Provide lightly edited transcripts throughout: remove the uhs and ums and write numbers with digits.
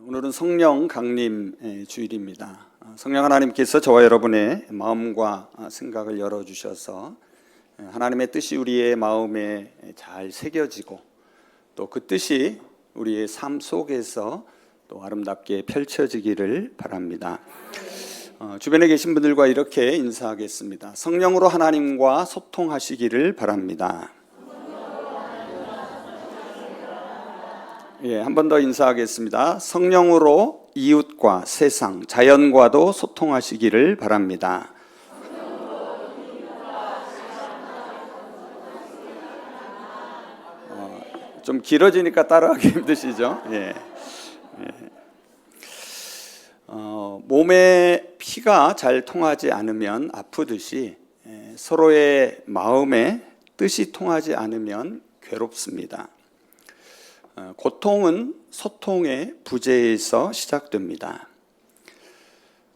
오늘은 성령 강림 주일입니다. 성령 하나님께서 저와 여러분의 마음과 생각을 열어주셔서 하나님의 뜻이 우리의 마음에 잘 새겨지고 또 그 뜻이 우리의 삶 속에서 또 아름답게 펼쳐지기를 바랍니다. 주변에 계신 분들과 이렇게 인사하겠습니다. 성령으로 하나님과 소통하시기를 바랍니다. 한 번 더 인사하겠습니다. 성령으로 이웃과 세상, 자연과도 소통하시기를 바랍니다. 좀 길어지니까 따라하기 힘드시죠? 몸에 피가 잘 통하지 않으면 아프듯이 서로의 마음에 뜻이 통하지 않으면 괴롭습니다. 고통은 소통의 부재에서 시작됩니다.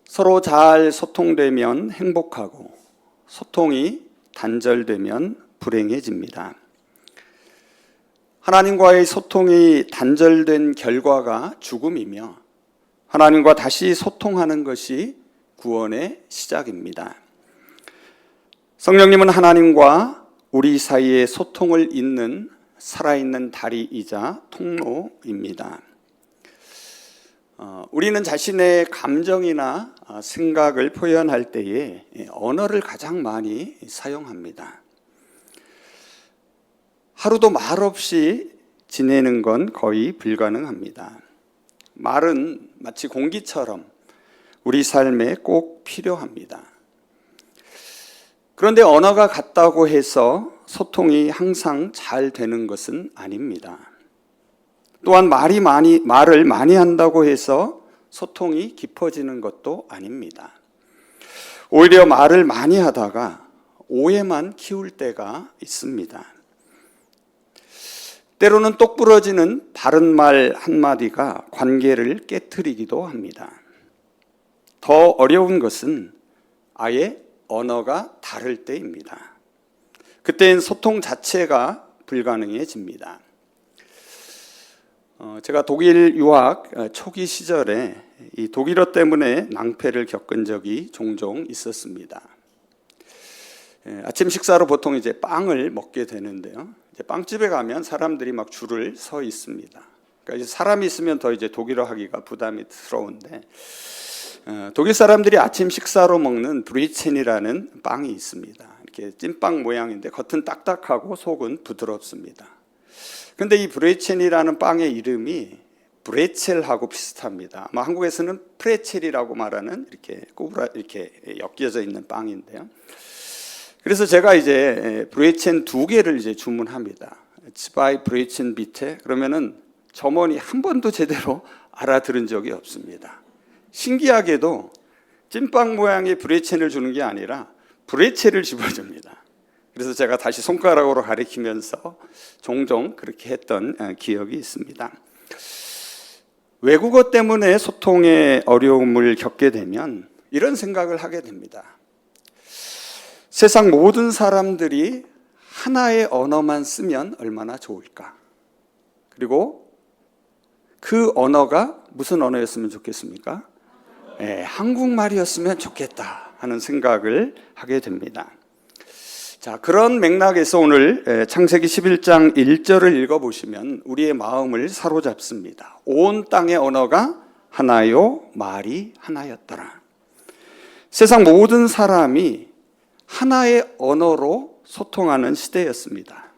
서로 잘 소통되면 행복하고 소통이 단절되면 불행해집니다. 하나님과의 소통이 단절된 결과가 죽음이며 하나님과 다시 소통하는 것이 구원의 시작입니다. 성령님은 하나님과 우리 사이의 소통을 잇는 살아있는 다리이자 통로입니다. 우리는 자신의 감정이나 생각을 표현할 때에 언어를 가장 많이 사용합니다. 하루도 말 없이 지내는 건 거의 불가능합니다. 말은 마치 공기처럼 우리 삶에 꼭 필요합니다. 그런데 언어가 같다고 해서 소통이 항상 잘 되는 것은 아닙니다. 또한 말을 많이 한다고 해서 소통이 깊어지는 것도 아닙니다. 오히려 말을 많이 하다가 오해만 키울 때가 있습니다. 때로는 똑 부러지는 바른 말 한마디가 관계를 깨트리기도 합니다. 더 어려운 것은 아예 언어가 다를 때입니다. 그때는 소통 자체가 불가능해집니다. 제가 독일 유학 초기 시절에 이 독일어 때문에 낭패를 겪은 적이 종종 있었습니다. 아침 식사로 보통 이제 빵을 먹게 되는데요. 이제 빵집에 가면 사람들이 막 줄을 서 있습니다. 그러니까 이제 사람이 있으면 더 이제 독일어 하기가 부담스러운데 독일 사람들이 아침 식사로 먹는 브리첸이라는 빵이 있습니다. 이렇게 찐빵 모양인데 겉은 딱딱하고 속은 부드럽습니다. 근데 이 브레첸이라는 빵의 이름이 브레첼하고 비슷합니다. 아마 한국에서는 프레첼이라고 말하는 이렇게 엮여져 있는 빵인데요. 그래서 제가 이제 브레첸 2개를 이제 주문합니다. 츠바이 브레첸 비테. 그러면은 점원이 한 번도 제대로 알아들은 적이 없습니다. 신기하게도 찐빵 모양의 브레첸을 주는 게 아니라 브레첼을 집어줍니다. 그래서 제가 다시 손가락으로 가리키면서 종종 그렇게 했던 기억이 있습니다. 외국어 때문에 소통에 어려움을 겪게 되면 이런 생각을 하게 됩니다. 세상 모든 사람들이 하나의 언어만 쓰면 얼마나 좋을까? 그리고 그 언어가 무슨 언어였으면 좋겠습니까? 한국말이었으면 좋겠다 하는 생각을 하게 됩니다. 자, 그런 맥락에서 오늘 창세기 11장 1절을 읽어보시면 우리의 마음을 사로잡습니다. 온 땅의 언어가 하나요, 말이 하나였더라. 세상 모든 사람이 하나의 언어로 소통하는 시대였습니다.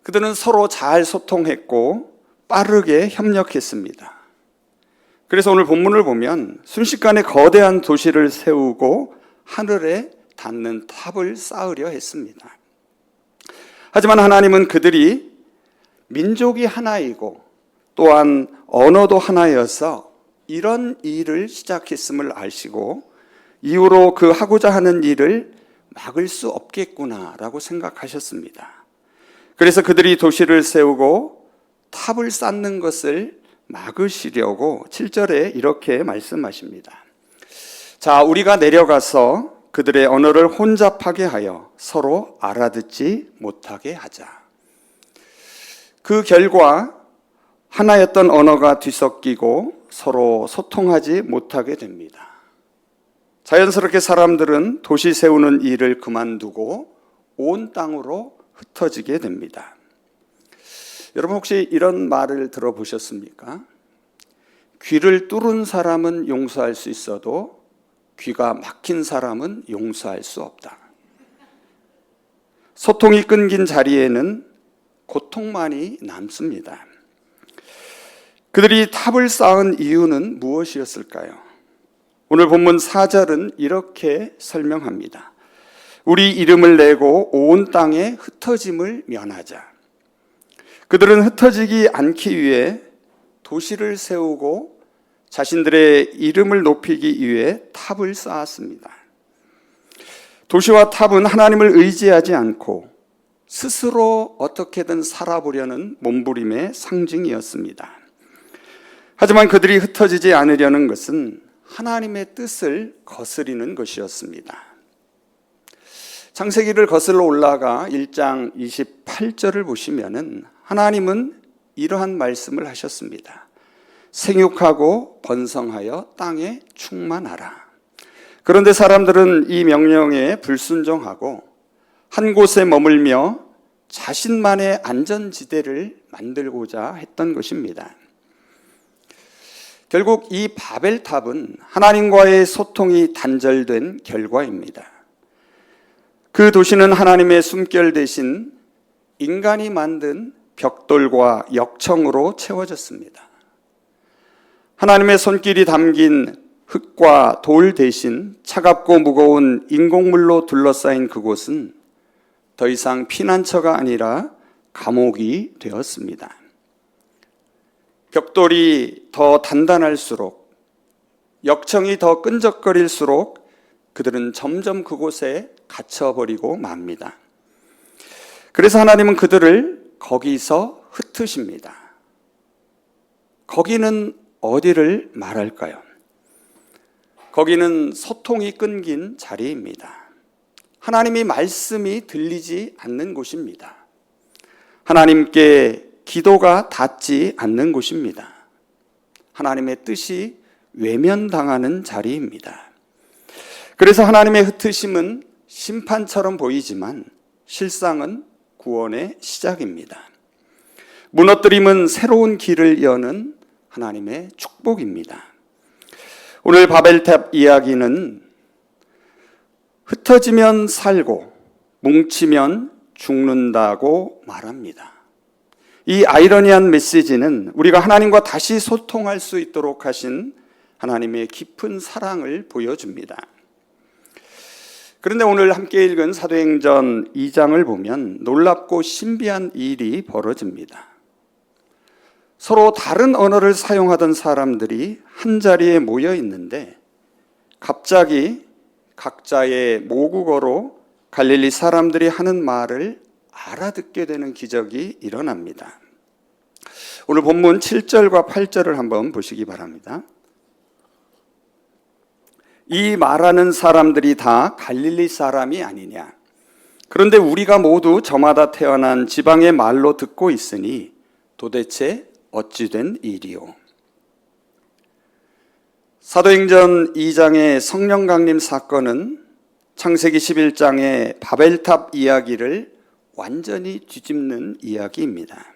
그들은 서로 잘 소통했고 빠르게 협력했습니다. 그래서 오늘 본문을 보면 순식간에 거대한 도시를 세우고 하늘에 닿는 탑을 쌓으려 했습니다. 하지만 하나님은 그들이 민족이 하나이고 또한 언어도 하나여서 이런 일을 시작했음을 아시고 이후로 그 하고자 하는 일을 막을 수 없겠구나라고 생각하셨습니다. 그래서 그들이 도시를 세우고 탑을 쌓는 것을 막으시려고 7절에 이렇게 말씀하십니다. 자, 우리가 내려가서 그들의 언어를 혼잡하게 하여 서로 알아듣지 못하게 하자. 그 결과 하나였던 언어가 뒤섞이고 서로 소통하지 못하게 됩니다. 자연스럽게 사람들은 도시 세우는 일을 그만두고 온 땅으로 흩어지게 됩니다. 여러분 혹시 이런 말을 들어보셨습니까? 귀를 뚫은 사람은 용서할 수 있어도 귀가 막힌 사람은 용서할 수 없다. 소통이 끊긴 자리에는 고통만이 남습니다. 그들이 탑을 쌓은 이유는 무엇이었을까요? 오늘 본문 4절은 이렇게 설명합니다. 우리 이름을 내고 온 땅에 흩어짐을 면하자. 그들은 흩어지지 않기 위해 도시를 세우고 자신들의 이름을 높이기 위해 탑을 쌓았습니다. 도시와 탑은 하나님을 의지하지 않고 스스로 어떻게든 살아보려는 몸부림의 상징이었습니다. 하지만 그들이 흩어지지 않으려는 것은 하나님의 뜻을 거스리는 것이었습니다. 창세기를 거슬러 올라가 1장 28절을 보시면은 하나님은 이러한 말씀을 하셨습니다. 생육하고 번성하여 땅에 충만하라. 그런데 사람들은 이 명령에 불순종하고 한 곳에 머물며 자신만의 안전지대를 만들고자 했던 것입니다. 결국 이 바벨탑은 하나님과의 소통이 단절된 결과입니다. 그 도시는 하나님의 숨결 대신 인간이 만든 벽돌과 역청으로 채워졌습니다. 하나님의 손길이 담긴 흙과 돌 대신 차갑고 무거운 인공물로 둘러싸인 그곳은 더 이상 피난처가 아니라 감옥이 되었습니다. 벽돌이 더 단단할수록, 역청이 더 끈적거릴수록 그들은 점점 그곳에 갇혀버리고 맙니다. 그래서 하나님은 그들을 거기서 흩으십니다. 거기는 어디를 말할까요? 거기는 소통이 끊긴 자리입니다. 하나님의 말씀이 들리지 않는 곳입니다. 하나님께 기도가 닿지 않는 곳입니다. 하나님의 뜻이 외면당하는 자리입니다. 그래서 하나님의 흩으심은 심판처럼 보이지만 실상은 구원의 시작입니다. 무너뜨림은 새로운 길을 여는 하나님의 축복입니다. 오늘 바벨탑 이야기는 흩어지면 살고 뭉치면 죽는다고 말합니다. 이 아이러니한 메시지는 우리가 하나님과 다시 소통할 수 있도록 하신 하나님의 깊은 사랑을 보여줍니다. 그런데 오늘 함께 읽은 사도행전 2장을 보면 놀랍고 신비한 일이 벌어집니다. 서로 다른 언어를 사용하던 사람들이 한 자리에 모여 있는데 갑자기 각자의 모국어로 갈릴리 사람들이 하는 말을 알아듣게 되는 기적이 일어납니다. 오늘 본문 7절과 8절을 한번 보시기 바랍니다. 이 말하는 사람들이 다 갈릴리 사람이 아니냐? 그런데 우리가 모두 저마다 태어난 지방의 말로 듣고 있으니 도대체 어찌 된 일이요? 사도행전 2장의 성령 강림 사건은 창세기 11장의 바벨탑 이야기를 완전히 뒤집는 이야기입니다.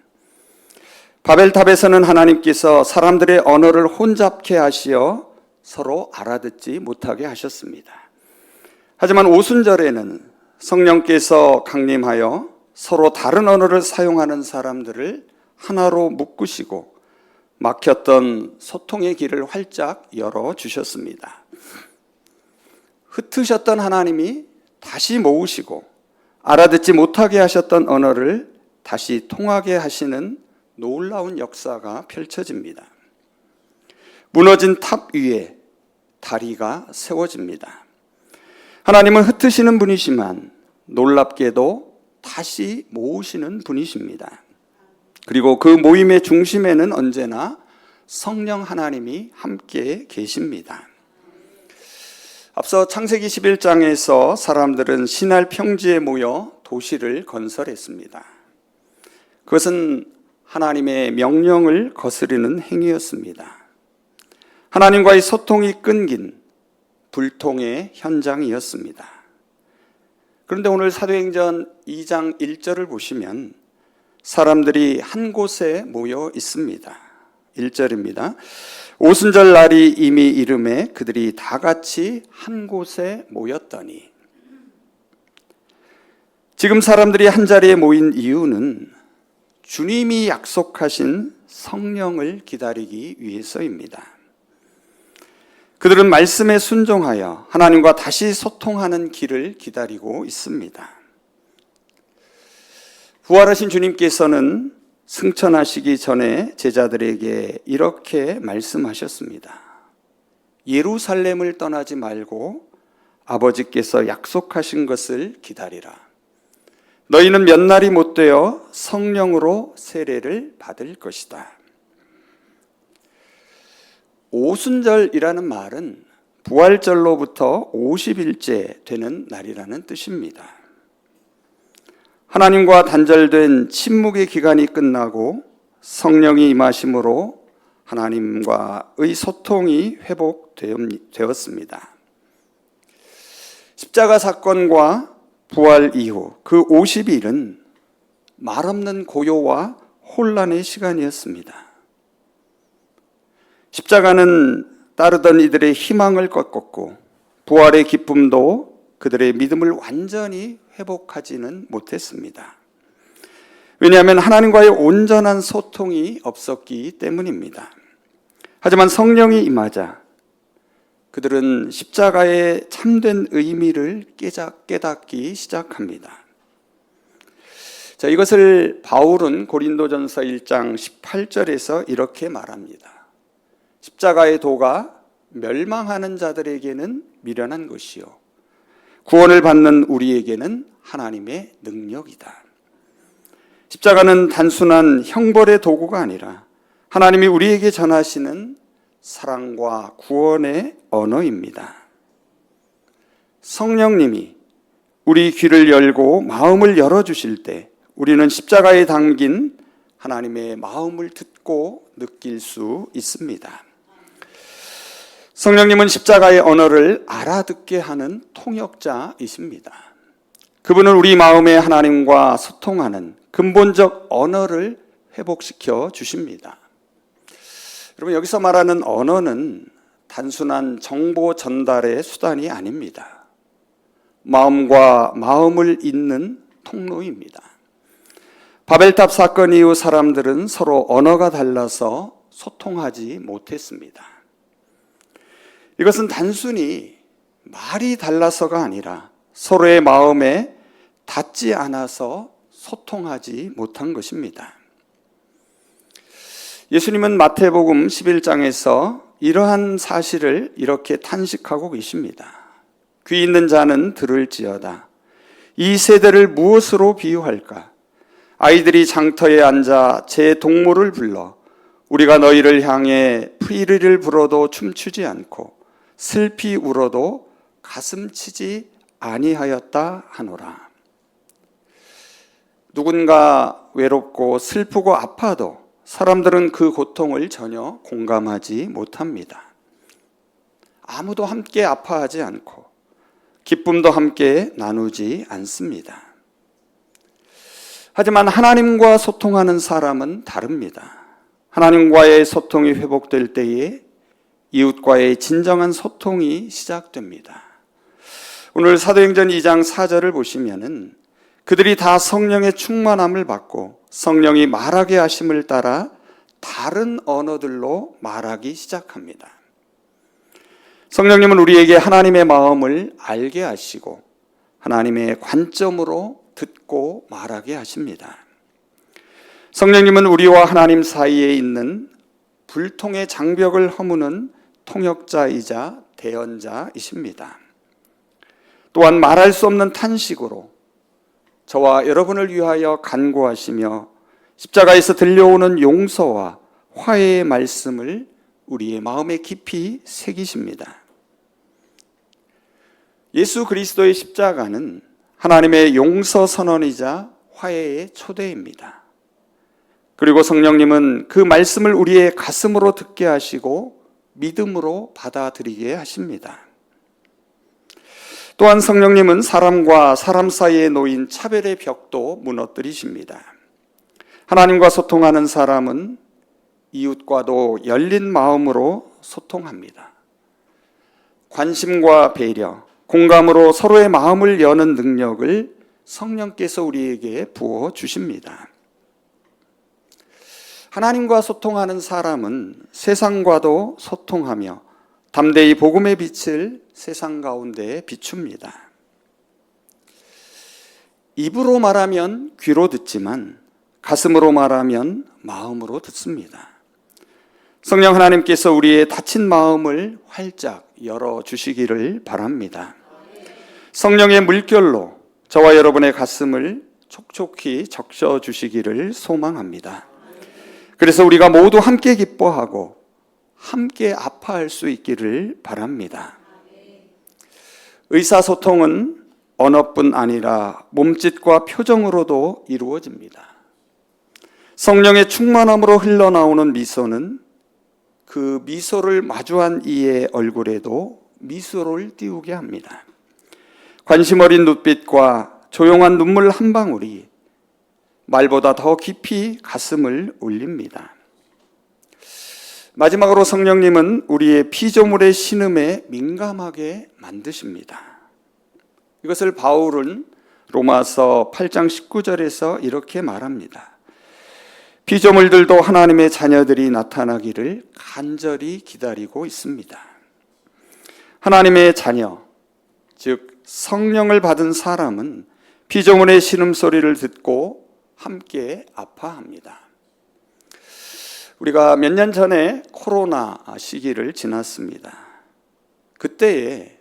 바벨탑에서는 하나님께서 사람들의 언어를 혼잡케 하시어 서로 알아듣지 못하게 하셨습니다. 하지만 오순절에는 성령께서 강림하여 서로 다른 언어를 사용하는 사람들을 하나로 묶으시고 막혔던 소통의 길을 활짝 열어주셨습니다. 흩으셨던 하나님이 다시 모으시고 알아듣지 못하게 하셨던 언어를 다시 통하게 하시는 놀라운 역사가 펼쳐집니다. 무너진 탑 위에 다리가 세워집니다. 하나님은 흩으시는 분이시만 놀랍게도 다시 모으시는 분이십니다. 그리고 그 모임의 중심에는 언제나 성령 하나님이 함께 계십니다. 앞서 창세기 11장에서 사람들은 신할 평지에 모여 도시를 건설했습니다. 그것은 하나님의 명령을 거스르는 행위였습니다. 하나님과의 소통이 끊긴 불통의 현장이었습니다. 그런데 오늘 사도행전 2장 1절을 보시면 사람들이 한 곳에 모여 있습니다. 1절입니다. 오순절 날이 이미 이름에 그들이 다 같이 한 곳에 모였더니. 지금 사람들이 한 자리에 모인 이유는 주님이 약속하신 성령을 기다리기 위해서입니다. 그들은 말씀에 순종하여 하나님과 다시 소통하는 길을 기다리고 있습니다. 부활하신 주님께서는 승천하시기 전에 제자들에게 이렇게 말씀하셨습니다. 예루살렘을 떠나지 말고 아버지께서 약속하신 것을 기다리라. 너희는 몇 날이 못 되어 성령으로 세례를 받을 것이다. 오순절이라는 말은 부활절로부터 50일째 되는 날이라는 뜻입니다. 하나님과 단절된 침묵의 기간이 끝나고 성령이 임하심으로 하나님과의 소통이 회복되었습니다. 십자가 사건과 부활 이후 그 50일은 말없는 고요와 혼란의 시간이었습니다. 십자가는 따르던 이들의 희망을 꺾었고 부활의 기쁨도 그들의 믿음을 완전히 회복하지는 못했습니다. 왜냐하면 하나님과의 온전한 소통이 없었기 때문입니다. 하지만 성령이 임하자 그들은 십자가의 참된 의미를 깨닫기 시작합니다. 자, 이것을 바울은 고린도전서 1장 18절에서 이렇게 말합니다. 십자가의 도가 멸망하는 자들에게는 미련한 것이요 구원을 받는 우리에게는 하나님의 능력이다. 십자가는 단순한 형벌의 도구가 아니라 하나님이 우리에게 전하시는 사랑과 구원의 언어입니다. 성령님이 우리 귀를 열고 마음을 열어주실 때 우리는 십자가에 담긴 하나님의 마음을 듣고 느낄 수 있습니다. 성령님은 십자가의 언어를 알아듣게 하는 통역자이십니다. 그분은 우리 마음에 하나님과 소통하는 근본적 언어를 회복시켜 주십니다. 여러분, 여기서 말하는 언어는 단순한 정보 전달의 수단이 아닙니다. 마음과 마음을 잇는 통로입니다. 바벨탑 사건 이후 사람들은 서로 언어가 달라서 소통하지 못했습니다. 이것은 단순히 말이 달라서가 아니라 서로의 마음에 닿지 않아서 소통하지 못한 것입니다. 예수님은 마태복음 11장에서 이러한 사실을 이렇게 탄식하고 계십니다. 귀 있는 자는 들을지어다. 이 세대를 무엇으로 비유할까? 아이들이 장터에 앉아 제 동물을 불러 우리가 너희를 향해 피리를 불어도 춤추지 않고 슬피 울어도 가슴 치지 아니하였다 하노라. 누군가 외롭고 슬프고 아파도 사람들은 그 고통을 전혀 공감하지 못합니다. 아무도 함께 아파하지 않고 기쁨도 함께 나누지 않습니다. 하지만 하나님과 소통하는 사람은 다릅니다. 하나님과의 소통이 회복될 때에 이웃과의 진정한 소통이 시작됩니다. 오늘 사도행전 2장 4절을 보시면은 그들이 다 성령의 충만함을 받고 성령이 말하게 하심을 따라 다른 언어들로 말하기 시작합니다. 성령님은 우리에게 하나님의 마음을 알게 하시고 하나님의 관점으로 듣고 말하게 하십니다. 성령님은 우리와 하나님 사이에 있는 불통의 장벽을 허무는 통역자이자 대언자이십니다. 또한 말할 수 없는 탄식으로 저와 여러분을 위하여 간구하시며 십자가에서 들려오는 용서와 화해의 말씀을 우리의 마음에 깊이 새기십니다. 예수 그리스도의 십자가는 하나님의 용서 선언이자 화해의 초대입니다. 그리고 성령님은 그 말씀을 우리의 가슴으로 듣게 하시고 믿음으로 받아들이게 하십니다. 또한 성령님은 사람과 사람 사이에 놓인 차별의 벽도 무너뜨리십니다. 하나님과 소통하는 사람은 이웃과도 열린 마음으로 소통합니다. 관심과 배려, 공감으로 서로의 마음을 여는 능력을 성령께서 우리에게 부어 주십니다. 하나님과 소통하는 사람은 세상과도 소통하며 담대히 복음의 빛을 세상 가운데에 비춥니다. 입으로 말하면 귀로 듣지만 가슴으로 말하면 마음으로 듣습니다. 성령 하나님께서 우리의 닫힌 마음을 활짝 열어주시기를 바랍니다. 성령의 물결로 저와 여러분의 가슴을 촉촉히 적셔주시기를 소망합니다. 그래서 우리가 모두 함께 기뻐하고 함께 아파할 수 있기를 바랍니다. 의사소통은 언어뿐 아니라 몸짓과 표정으로도 이루어집니다. 성령의 충만함으로 흘러나오는 미소는 그 미소를 마주한 이의 얼굴에도 미소를 띄우게 합니다. 관심 어린 눈빛과 조용한 눈물 한 방울이 말보다 더 깊이 가슴을 울립니다. 마지막으로 성령님은 우리의 피조물의 신음에 민감하게 만드십니다. 이것을 바울은 로마서 8장 19절에서 이렇게 말합니다. 피조물들도 하나님의 자녀들이 나타나기를 간절히 기다리고 있습니다. 하나님의 자녀, 즉 성령을 받은 사람은 피조물의 신음소리를 듣고 함께 아파합니다. 우리가 몇 년 전에 코로나 시기를 지났습니다. 그때에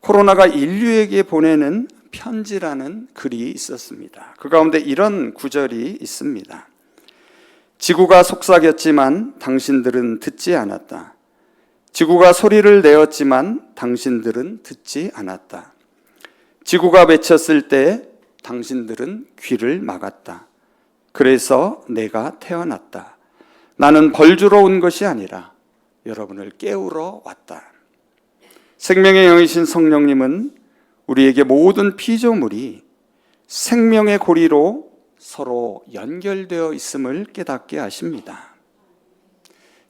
코로나가 인류에게 보내는 편지라는 글이 있었습니다. 그 가운데 이런 구절이 있습니다. 지구가 속삭였지만 당신들은 듣지 않았다. 지구가 소리를 내었지만 당신들은 듣지 않았다. 지구가 외쳤을 때 당신들은 귀를 막았다. 그래서 내가 태어났다. 나는 벌 주러 온 것이 아니라 여러분을 깨우러 왔다. 생명의 영이신 성령님은 우리에게 모든 피조물이 생명의 고리로 서로 연결되어 있음을 깨닫게 하십니다.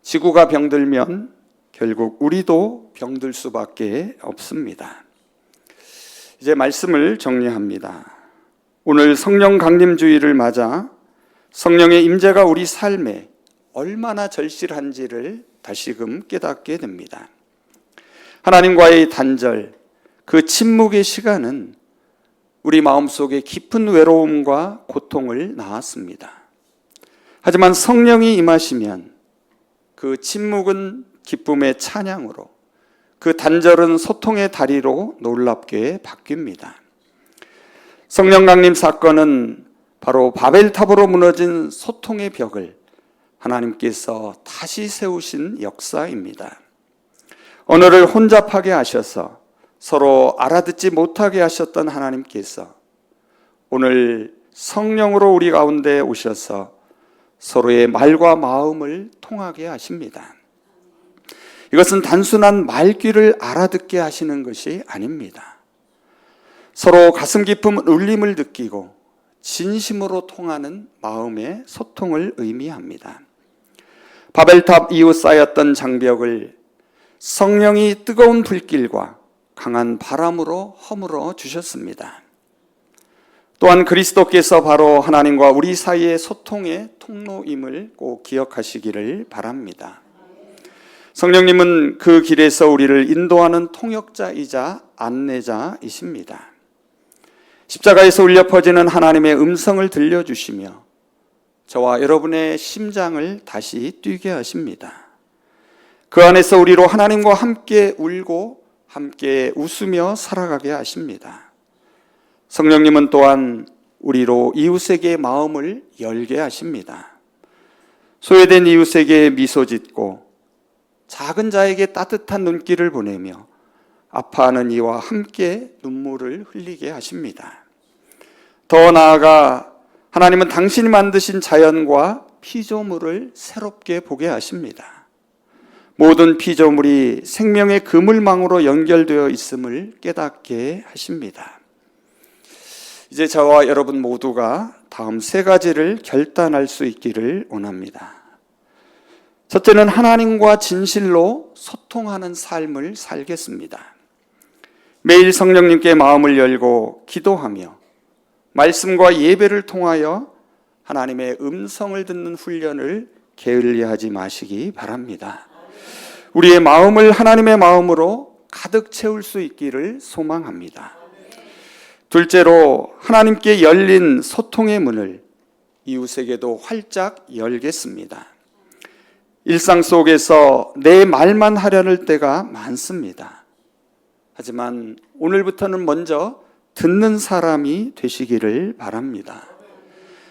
지구가 병들면 결국 우리도 병들 수밖에 없습니다. 이제 말씀을 정리합니다. 오늘 성령 강림주의를 맞아 성령의 임재가 우리 삶에 얼마나 절실한지를 다시금 깨닫게 됩니다. 하나님과의 단절, 그 침묵의 시간은 우리 마음속에 깊은 외로움과 고통을 낳았습니다. 하지만 성령이 임하시면 그 침묵은 기쁨의 찬양으로, 그 단절은 소통의 다리로 놀랍게 바뀝니다. 성령 강림 사건은 바로 바벨탑으로 무너진 소통의 벽을 하나님께서 다시 세우신 역사입니다. 언어를 혼잡하게 하셔서 서로 알아듣지 못하게 하셨던 하나님께서 오늘 성령으로 우리 가운데 오셔서 서로의 말과 마음을 통하게 하십니다. 이것은 단순한 말귀를 알아듣게 하시는 것이 아닙니다. 서로 가슴 깊은 울림을 느끼고 진심으로 통하는 마음의 소통을 의미합니다. 바벨탑 이후 쌓였던 장벽을 성령이 뜨거운 불길과 강한 바람으로 허물어 주셨습니다. 또한 그리스도께서 바로 하나님과 우리 사이의 소통의 통로임을 꼭 기억하시기를 바랍니다. 성령님은 그 길에서 우리를 인도하는 통역자이자 안내자이십니다. 십자가에서 울려 퍼지는 하나님의 음성을 들려주시며 저와 여러분의 심장을 다시 뛰게 하십니다. 그 안에서 우리로 하나님과 함께 울고 함께 웃으며 살아가게 하십니다. 성령님은 또한 우리로 이웃에게 마음을 열게 하십니다. 소외된 이웃에게 미소 짓고 작은 자에게 따뜻한 눈길을 보내며 아파하는 이와 함께 눈물을 흘리게 하십니다. 더 나아가 하나님은 당신이 만드신 자연과 피조물을 새롭게 보게 하십니다. 모든 피조물이 생명의 그물망으로 연결되어 있음을 깨닫게 하십니다. 이제 저와 여러분 모두가 다음 세 가지를 결단할 수 있기를 원합니다. 첫째는 하나님과 진실로 소통하는 삶을 살겠습니다. 매일 성령님께 마음을 열고 기도하며 말씀과 예배를 통하여 하나님의 음성을 듣는 훈련을 게을리하지 마시기 바랍니다. 우리의 마음을 하나님의 마음으로 가득 채울 수 있기를 소망합니다. 둘째로 하나님께 열린 소통의 문을 이웃에게도 활짝 열겠습니다. 일상 속에서 내 말만 하려는 때가 많습니다. 하지만 오늘부터는 먼저 듣는 사람이 되시기를 바랍니다.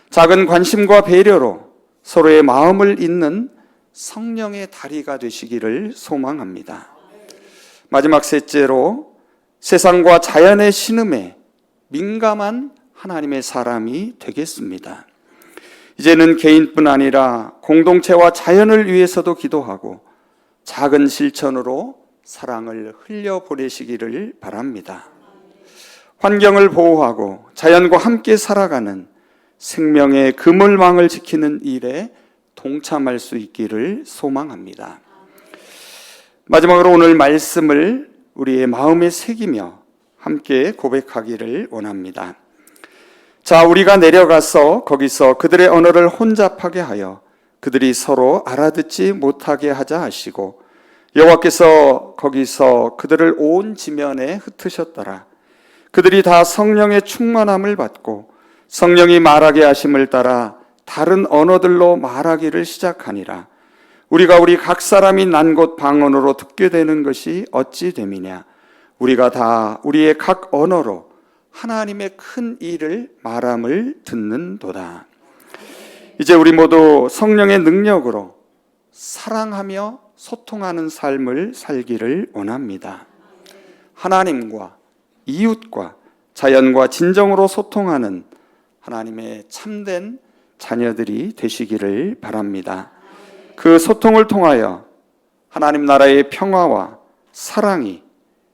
작은 관심과 배려로 서로의 마음을 잇는 성령의 다리가 되시기를 소망합니다. 마지막 셋째로 세상과 자연의 신음에 민감한 하나님의 사람이 되겠습니다. 이제는 개인뿐 아니라 공동체와 자연을 위해서도 기도하고 작은 실천으로 사랑을 흘려보내시기를 바랍니다. 환경을 보호하고 자연과 함께 살아가는 생명의 그물망을 지키는 일에 동참할 수 있기를 소망합니다. 마지막으로 오늘 말씀을 우리의 마음에 새기며 함께 고백하기를 원합니다. 자, 우리가 내려가서 거기서 그들의 언어를 혼잡하게 하여 그들이 서로 알아듣지 못하게 하자 하시고 여호와께서 거기서 그들을 온 지면에 흩으셨더라. 그들이 다 성령의 충만함을 받고 성령이 말하게 하심을 따라 다른 언어들로 말하기를 시작하니라. 우리가 우리 각 사람이 난 곳 방언으로 듣게 되는 것이 어찌 됨이냐. 우리가 다 우리의 각 언어로 하나님의 큰 일을 말함을 듣는도다. 이제 우리 모두 성령의 능력으로 사랑하며 소통하는 삶을 살기를 원합니다. 하나님과 이웃과 자연과 진정으로 소통하는 하나님의 참된 자녀들이 되시기를 바랍니다. 그 소통을 통하여 하나님 나라의 평화와 사랑이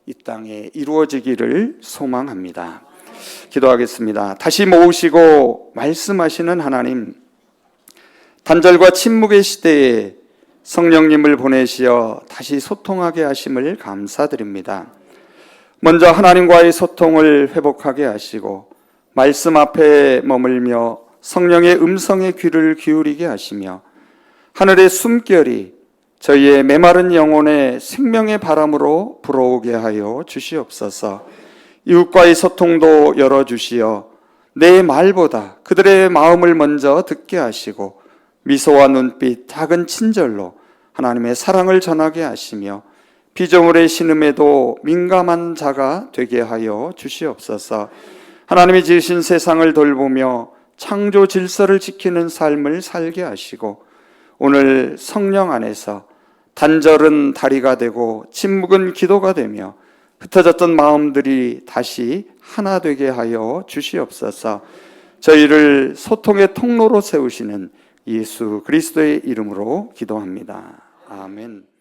이 땅에 이루어지기를 소망합니다. 기도하겠습니다. 다시 모으시고 말씀하시는 하나님, 단절과 침묵의 시대에 성령님을 보내시어 다시 소통하게 하심을 감사드립니다. 먼저 하나님과의 소통을 회복하게 하시고 말씀 앞에 머물며 성령의 음성에 귀를 기울이게 하시며 하늘의 숨결이 저희의 메마른 영혼에 생명의 바람으로 불어오게 하여 주시옵소서. 이웃과의 소통도 열어주시어 내 말보다 그들의 마음을 먼저 듣게 하시고 미소와 눈빛, 작은 친절로 하나님의 사랑을 전하게 하시며 피조물의 신음에도 민감한 자가 되게 하여 주시옵소서. 하나님이 지으신 세상을 돌보며 창조 질서를 지키는 삶을 살게 하시고 오늘 성령 안에서 단절은 다리가 되고 침묵은 기도가 되며 흩어졌던 마음들이 다시 하나 되게 하여 주시옵소서. 저희를 소통의 통로로 세우시는 예수 그리스도의 이름으로 기도합니다. 아멘.